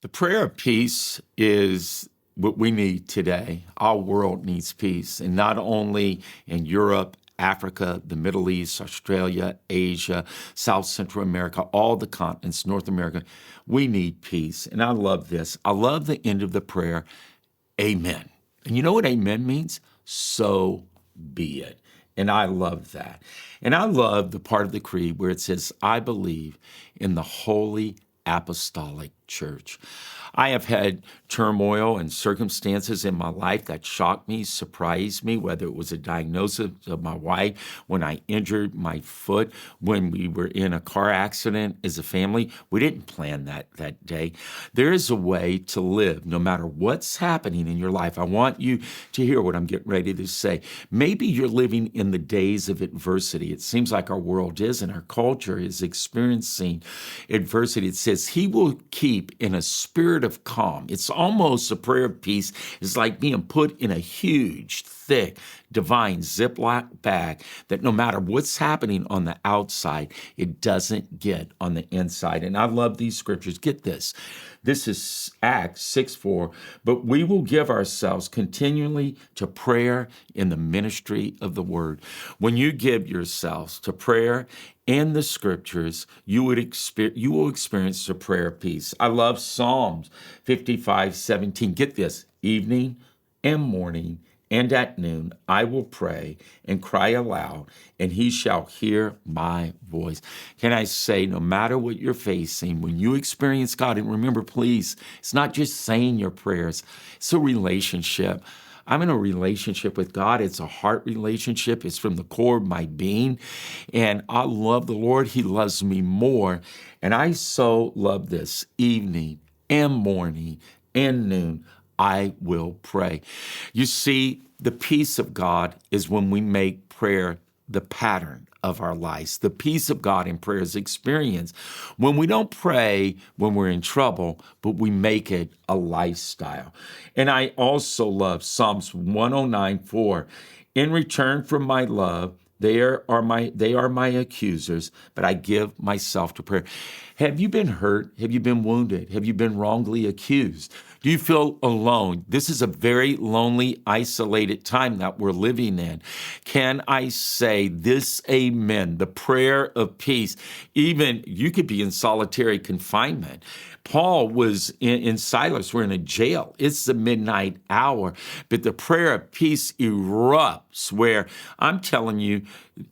The prayer of peace is what we need today. Our world needs peace, and not only in Europe, Africa, the Middle East, Australia, Asia, South Central America, all the continents, North America. We need peace. And I love this. I love the end of the prayer, Amen. And you know what amen means? So be it. And I love that. And I love the part of the creed where it says, I believe in the Holy Apostolic Church. I have had turmoil and circumstances in my life that shocked me, surprised me, whether it was a diagnosis of my wife, when I injured my foot, when we were in a car accident as a family. We didn't plan that day. There is a way to live no matter what's happening in your life. I want you to hear what I'm getting ready to say. Maybe you're living in the days of adversity. It seems like our world is, and our culture is experiencing adversity. It says, He will keep in a spirit of calm. It's almost a prayer of peace. It's like being put in a huge, thick, divine Ziploc bag that no matter what's happening on the outside, it doesn't get on the inside. And I love these scriptures. Get this. This is Acts 6:4. But we will give ourselves continually to prayer in the ministry of the word. When you give yourselves to prayer and the scriptures, you will experience the prayer of peace. I love Psalms 55:17. Get this. Evening and morning and at noon I will pray and cry aloud, and he shall hear my voice. Can I say, no matter what you're facing, when you experience God, and remember, please, it's not just saying your prayers, it's a relationship. I'm in a relationship with God. It's a heart relationship. It's from the core of my being. And I love the Lord. He loves me more. And I so love this. Evening and morning and noon, I will pray. You see, the peace of God is when we make prayer the pattern of our lives. The peace of God in prayer is experienced when we don't pray when we're in trouble, but we make it a lifestyle. And I also love Psalms 109:4. In return for my love, they are my accusers, but I give myself to prayer. Have you been hurt? Have you been wounded? Have you been wrongly accused? Do you feel alone? This is a very lonely, isolated time that we're living in. Can I say this amen, the prayer of peace? Even you could be in solitary confinement. Paul was in Silas were in a jail. It's the midnight hour, but the prayer of peace erupts where I'm telling you,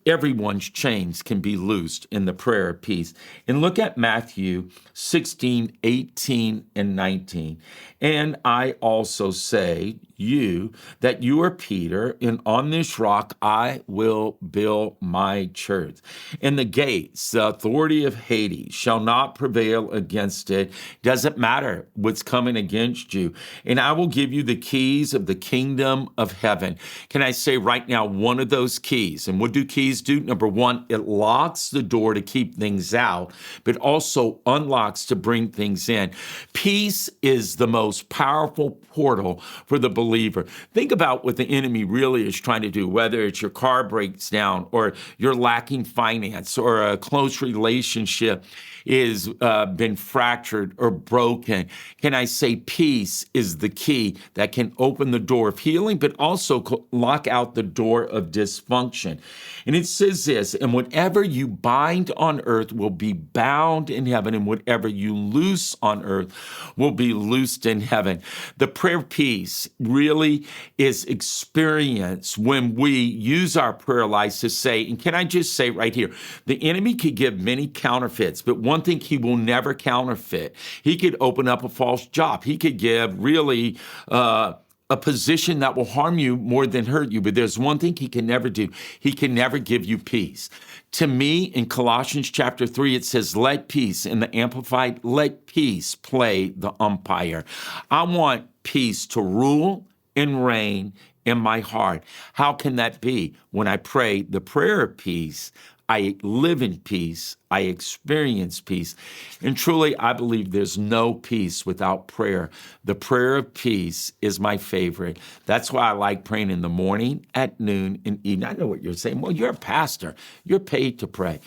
everyone's chains can be loosed in the prayer of peace. And look at Matthew 16:18 and 19. And I also say you that you are Peter, and on this rock I will build my church. And the gates, the authority of Hades, shall not prevail against it. Doesn't matter what's coming against you. And I will give you the keys of the kingdom of heaven. Can I say right now, one of those keys, and what do keys do? Number one, it locks the door to keep things out, but also unlocks to bring things in. Peace is the most powerful portal for the believer. Think about what the enemy really is trying to do, whether it's your car breaks down or you're lacking finance or a close relationship is been fractured or broken. Can I say peace is the key that can open the door of healing, but also lock out the door of dysfunction. And it says this, and whatever you bind on earth will be bound in heaven, and whatever you loose on earth will be loosed in heaven. The prayer of peace really is experienced when we use our prayer lives to say, and can I just say right here, the enemy could give many counterfeits, but one thing he will never counterfeit. He could open up a false job. He could give really a position that will harm you more than hurt you. But there's one thing he can never do. He can never give you peace. To me, in Colossians chapter 3, it says, let peace, in the Amplified, let peace play the umpire. I want peace to rule and reign in my heart. How can that be? When I pray the prayer of peace, I live in peace. I experience peace. And truly, I believe there's no peace without prayer. The prayer of peace is my favorite. That's why I like praying in the morning, at noon, and evening. I know what you're saying. Well, you're a pastor. You're paid to pray.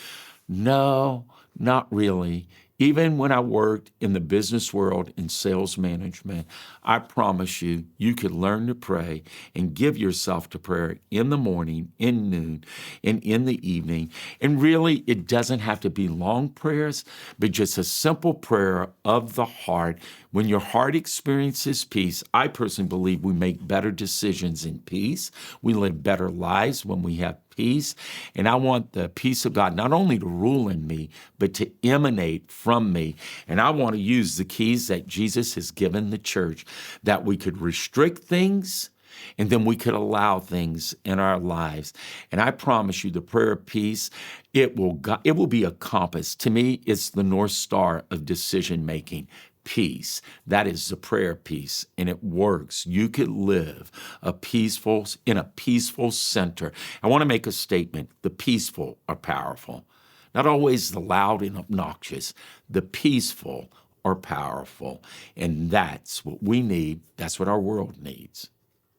No, not really. Even when I worked in the business world in sales management, I promise you, you could learn to pray and give yourself to prayer in the morning, in noon, and in the evening. And really, it doesn't have to be long prayers, but just a simple prayer of the heart. When your heart experiences peace, I personally believe we make better decisions in peace. We live better lives when we have peace. And I want the peace of God not only to rule in me, but to emanate from me. And I want to use the keys that Jesus has given the church, that we could restrict things and then we could allow things in our lives. And I promise you, the prayer of peace, it will be a compass. To me, it's the North Star of decision making. Peace. That is the prayer of peace, and it works. You could live in a peaceful center. I want to make a statement. The peaceful are powerful. Not always the loud and obnoxious. The peaceful are powerful. And that's what we need. That's what our world needs.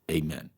Amen.